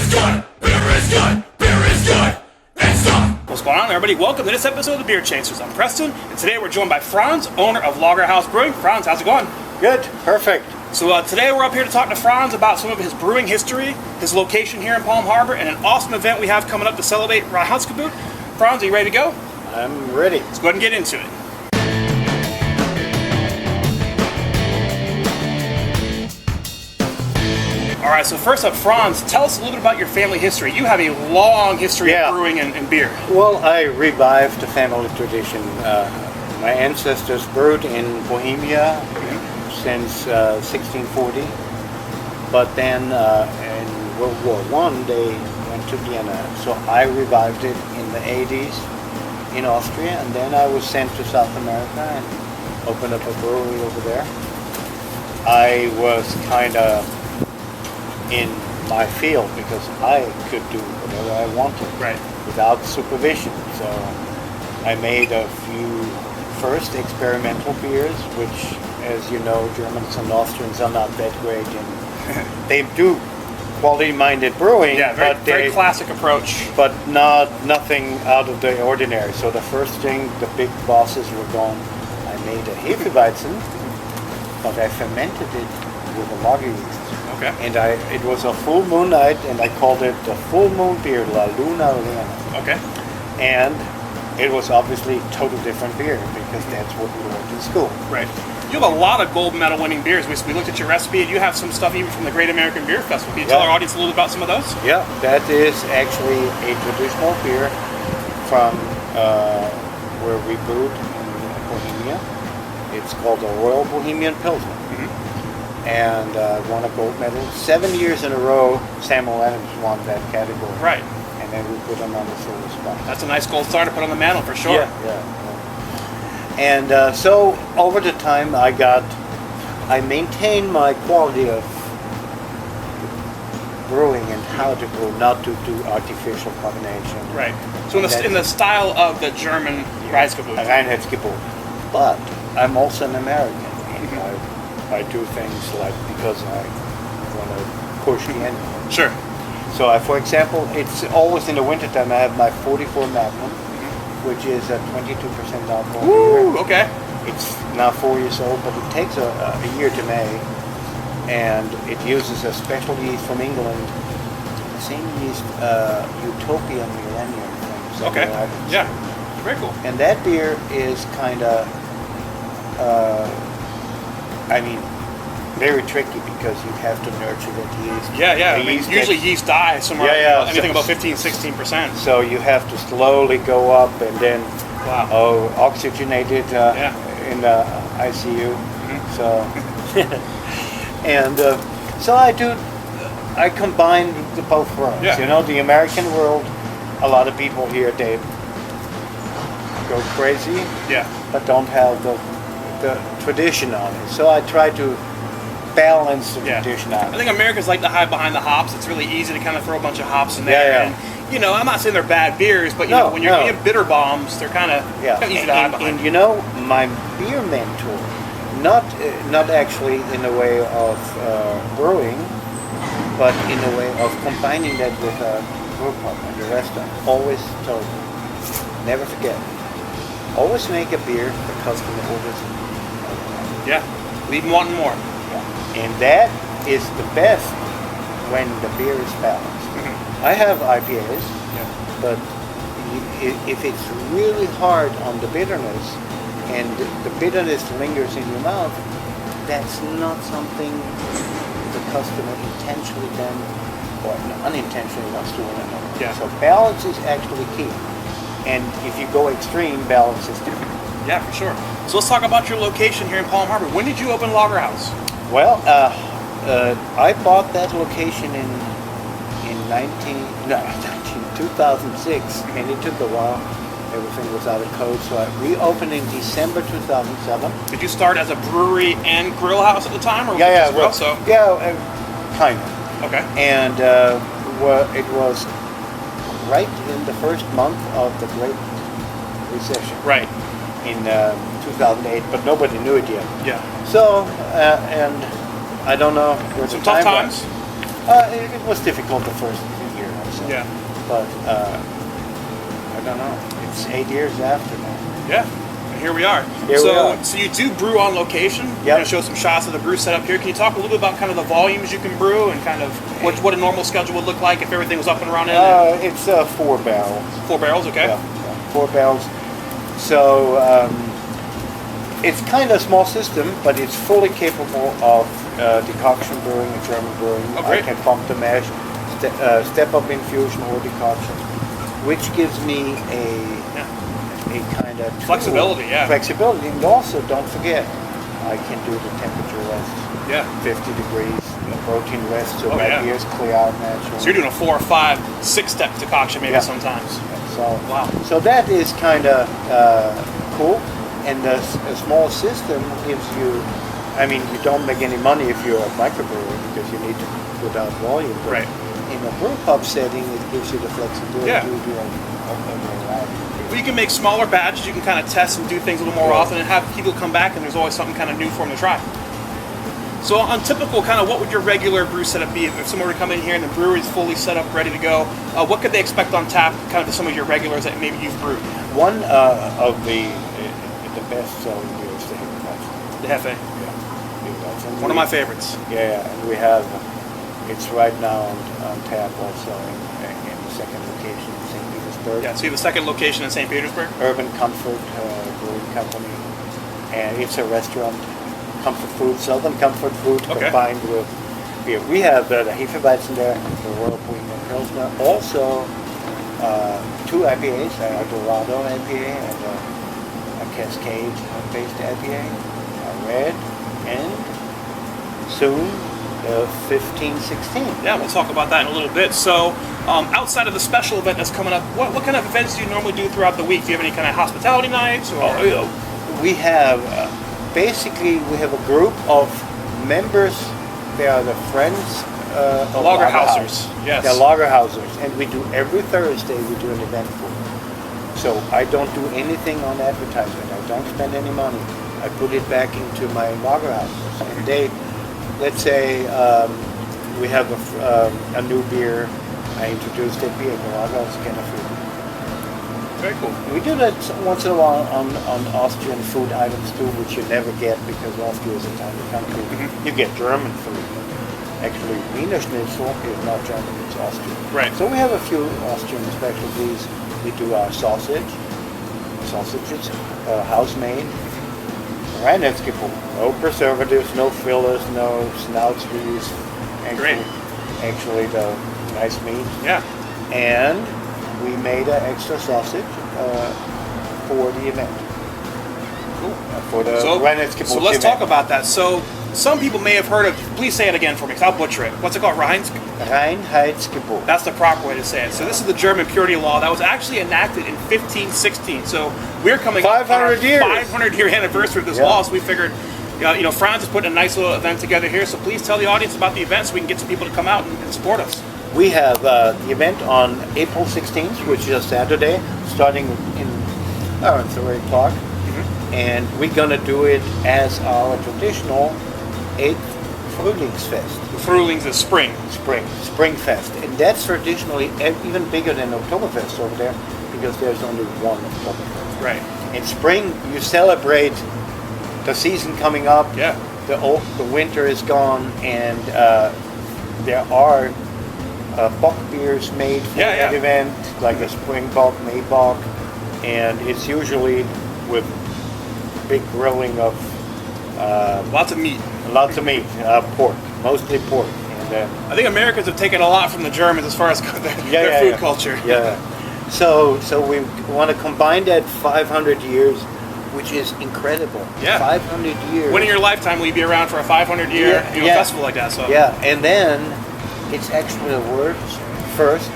good, beer is good, beer is good, and stop. What's going on, everybody? Welcome to this episode of the Beer Chasers. I'm Preston, and today we're joined by Franz, owner of Lagerhaus Brewing. Franz, how's it going? Good, perfect. So today we're up here to talk to Franz about some of his brewing history, his location here in Palm Harbor, and an awesome event we have coming up to celebrate Reiheitsgebot. Franz, are you ready to go? I'm ready. Let's go ahead and get into it. All right, so first up, Franz, tell us a little bit about your family history. You have a long history of brewing and beer. Well, I revived the family tradition. My ancestors brewed in Bohemia since 1640, but then in World War I they went to Vienna, so I revived it in the 80s in Austria, and then I was sent to South America and opened up a brewery over there. I was kind of in my field because I could do whatever I wanted without supervision. So I made a few first experimental beers, which, as you know, Germans and Austrians are not that great in. They do quality-minded brewing, very classic approach, but nothing out of the ordinary. So the first thing, the big bosses were gone. I made a Hefeweizen, but I fermented it with a lager yeast. Okay. And it was a full moon night, and I called it the full moon beer, La Luna Llena. Okay. And it was obviously total different beer because that's what we learned in school. Right. You have a lot of gold medal winning beers. We looked at your recipe, and you have some stuff even from the Great American Beer Festival. Can you tell our audience a little bit about some of those? Yeah, that is actually a traditional beer from where we brewed in Bohemia. It's called the Royal Bohemian Pilsner. And won a gold medal 7 years in a row. Samuel Adams won that category. Right. And then we put him on the silver spot. That's a nice gold star to put on the mantle for sure. Yeah. And so over the time, I maintained my quality of brewing and how to brew, not to do artificial carbonation. Right. So in the style of the German Reiheitsgebot. But I'm also an American. I do things like because I want to push the envelope. Sure. So, for example, it's always in the wintertime. I have my 44 Magnum, which is a 22% alcohol beer. Okay. It's now 4 years old, but it takes a year to make, and it uses a special yeast from England, the same yeast, Utopia Millennium from Southern Islands. Yeah. Very cool. And that beer is kind of, very tricky because you have to nurture that yeast. Yeah. Usually yeast dies somewhere. Anything about 15-16%. So you have to slowly go up and then oxygenate it in the ICU. So and so I combine the both worlds. Yeah. You know, the American world, a lot of people here, they go crazy, but don't have the tradition on it. So I try to balance the tradition out. I think Americans like to hide behind the hops. It's really easy to kind of throw a bunch of hops in there. And, you know, I'm not saying they're bad beers, but when you're getting bitter bombs, they're kind of easy to hide behind. And you know, my beer mentor, not actually in the way of brewing, but in the way of combining that with a brew pub and the restaurant, always told me, never forget, always make a beer the customer orders. Leave them wanting more. And that is the best when the beer is balanced. I have IPAs, but if it's really hard on the bitterness and the bitterness lingers in your mouth, that's not something the customer intentionally then or unintentionally wants to win. So balance is actually key. And if you go extreme, balance is different. Yeah, for sure. So let's talk about your location here in Palm Harbor. When did you open Lagerhaus? Well, I bought that location in 2006, and it took a while. Everything was out of code, so I reopened in December 2007. Did you start as a brewery and grill house at the time, or kind of. Okay. And it was right in the first month of the Great Recession. Right. In 2008, but nobody knew it yet. Yeah. So, and I don't know. Some tough times? It was difficult the first few years. So. Yeah. But I don't know. It's 8 years after now. Yeah. And here we are. So you do brew on location. Yep. We're going to show some shots of the brew setup here. Can you talk a little bit about kind of the volumes you can brew and kind of what a normal schedule would look like if everything was up and running? It's 4 barrels. 4 barrels, okay. Yeah, 4 barrels. So it's kind of a small system, but it's fully capable of decoction brewing and German brewing. Oh, great. I can pump the mash, step up infusion or decoction, which gives me a kind of flexibility. Flexibility, and also don't forget, I can do the temperature rest. Yeah. 50 degrees, protein rest, so my yeah. beers clear out naturally. So you're doing a 4 or 5, 6 step decoction maybe sometimes. So wow. So that is kind of cool, and a small system gives you. I mean, you don't make any money if you're a microbrewer because you need to put out volume. But right. In a brew pub setting, it gives you the flexibility to do a well, you can make smaller batches. You can kind of test and do things a little more often, and have people come back, and there's always something kind of new for them to try. So on typical kind of, what would your regular brew setup be? If someone were to come in here and the brewery is fully set up, ready to go, what could they expect on tap, kind of some of your regulars that maybe you've brewed? One of the best-selling beers, the Hefeweizen. The Hefe. Yeah. One of my favorites. Yeah, and we have, it's right now on tap also in the second location in St. Petersburg. Yeah, so you have a second location in St. Petersburg? Urban Comfort Brewing Company, and it's a restaurant. Comfort food, Southern comfort food combined with beer. We have the Hefeweizen there, the Royal Bohemian Pilsner. Also, 2 IPAs, a Dorado IPA and a Cascade-based IPA, a red, and soon the 15-16. Yeah, we'll talk about that in a little bit. So, outside of the special event that's coming up, what kind of events do you normally do throughout the week? Do you have any kind of hospitality nights? Or? We have... Basically, we have a group of members. They are the friends of Lagerhausers. Yes. They're Lagerhausers, and we do every Thursday. We do an event for them. So I don't do anything on advertisement. I don't spend any money. I put it back into my Lagerhausers, and they, let's say, we have a new beer. I introduced that beer, the Lagerhaus Kennerfood. Very cool. We do that once in a while on Austrian food items too, which you never get because Austria is a tiny country. Mm-hmm. You get German food. Actually, Wiener Schnitzel is not German, it's Austrian. Right. So we have a few Austrian specialties. We do our sausage. Sausages, house-made. Reiheitsgebot. No preservatives, no fillers, no Schnauzwies. Actually, the nice meat. Yeah. And we made an extra sausage for the event. Cool. For the Reiheitsgebot. So let's talk about that. So some people may have heard of, please say it again for me, because I'll butcher it. What's it called? Reinheitsgebot. That's the proper way to say it. So this is the German purity law that was actually enacted in 1516. So we're coming up on our 500-year anniversary of this law, so we figured, Franz is putting a nice little event together here, so please tell the audience about the event so we can get some people to come out and support us. We have the event on April 16th, which is a Saturday, starting around 3 o'clock. Mm-hmm. And we're going to do it as our traditional 8th Frühlingsfest. Frühlings is spring. Springfest. And that's traditionally even bigger than Oktoberfest over there because there's only one Oktoberfest. Right. In spring, you celebrate the season coming up. Yeah. The winter is gone, and there are bock beers made for that event, like a spring bock, May bock, and it's usually with big grilling of lots of meat. Pork, mostly pork. And, I think Americans have taken a lot from the Germans as far as their food culture. Yeah. So we want to combine that 500 years, which is incredible. Yeah. 500 years. When in your lifetime will you be around for a 500-year festival like that? So. Yeah, and then it's actually the world's first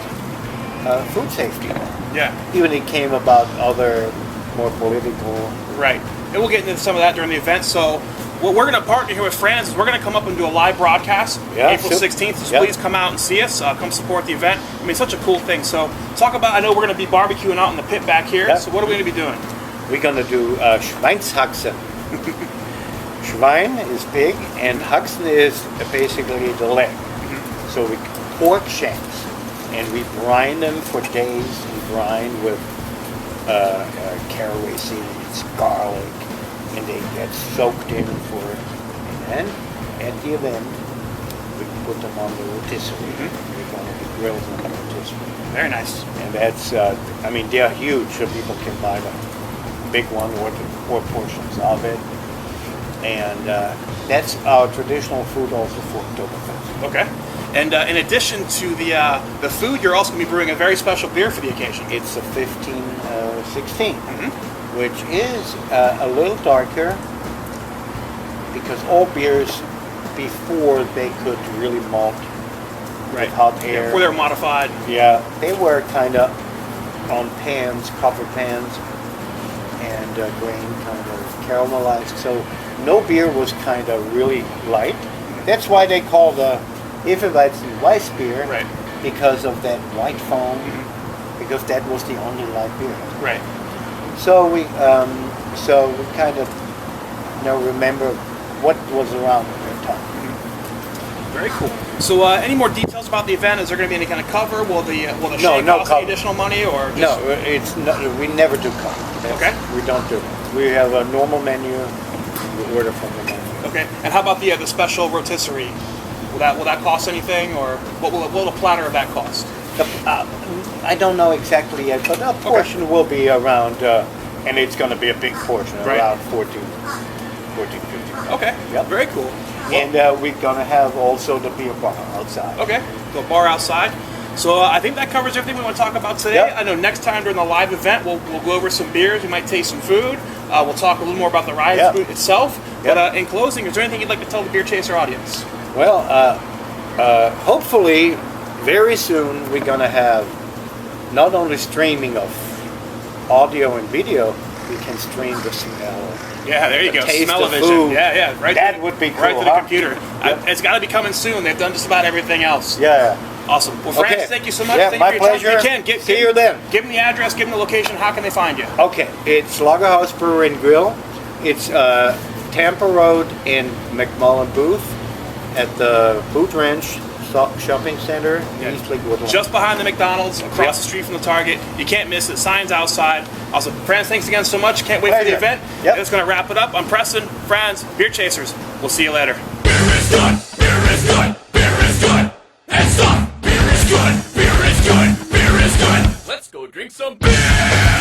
food safety law. Yeah. Even it came about other more political. Right. And we'll get into some of that during the event. So what we're going to partner here with Franz is we're going to come up and do a live broadcast April 16th. So please come out and see us. Come support the event. I mean, it's such a cool thing. So talk about, I know we're going to be barbecuing out in the pit back here. Yeah. So what are we going to be doing? We're going to do Schweinshaxen. Schwein is pig, and Haxen is basically the leg. So we pork shanks. and we brine them for days. We brine with caraway seeds, garlic, and they get soaked in for. And then at the event, we put them on the rotisserie. We're going to be grilled on the rotisserie. Very nice. And that's, I mean, they're huge, so people can buy the big one or portions of it. And that's our traditional food also for Oktoberfest. Okay. And in addition to the food, you're also going to be brewing a very special beer for the occasion. It's a 1516, which is a little darker because all beers before they could really malt with hot air. Before they were modified. Yeah, they were kind of on pans, copper pans, and grain kind of caramelized. So no beer was kind of really light. That's why they call the Hefeweizen Weiss beer, because of that white foam, because that was the only light beer. Right. So we kind of remember what was around at that time. Very cool. So, any more details about the event? Is there going to be any kind of cover? Will the shake cost any additional money, or just... No? It's not. We never do cover. Okay. We don't do it. We have a normal menu. We order from the menu. Okay. And how about the special rotisserie? Will that cost anything, or what will a platter of that cost? I don't know exactly yet, but a portion will be around, and it's going to be a big portion, around 14, 15. Okay. Yep. Very cool. And we're going to have also the beer bar outside. Okay. The bar outside. So I think that covers everything we want to talk about today. Yep. I know next time during the live event, we'll go over some beers. We might taste some food. We'll talk a little more about the Reiheitsgebot itself. Yep. But in closing, is there anything you'd like to tell the Beer Chaser audience? Well, hopefully, very soon we're going to have not only streaming of audio and video, we can stream the smell. Yeah, there you go. Taste of Smell-o-vision. food. Yeah. Right. That would be cool. Right to the computer. It's got to be coming soon. They've done just about everything else. Yeah. Awesome. Well, Franz, thank you so much. Yeah, thank my you for your pleasure. time. If you can, See you then. Give them the address, give them the location. How can they find you? Okay, it's Lagerhaus Brewery and Grill. It's Tampa Road in McMullen Booth at the Boot Ranch Shopping Center in East Lake Woodland. Just behind the McDonald's, across the street from the Target. You can't miss it. Signs outside. Also, Franz, thanks again so much. Can't wait for the event. Yep. That's going to wrap it up. I'm Preston, Franz, Beer Chasers. We'll see you later. Beer is good, beer is good, beer is good, and stop. Beer is good, beer is good, beer is good. Let's go drink some beer.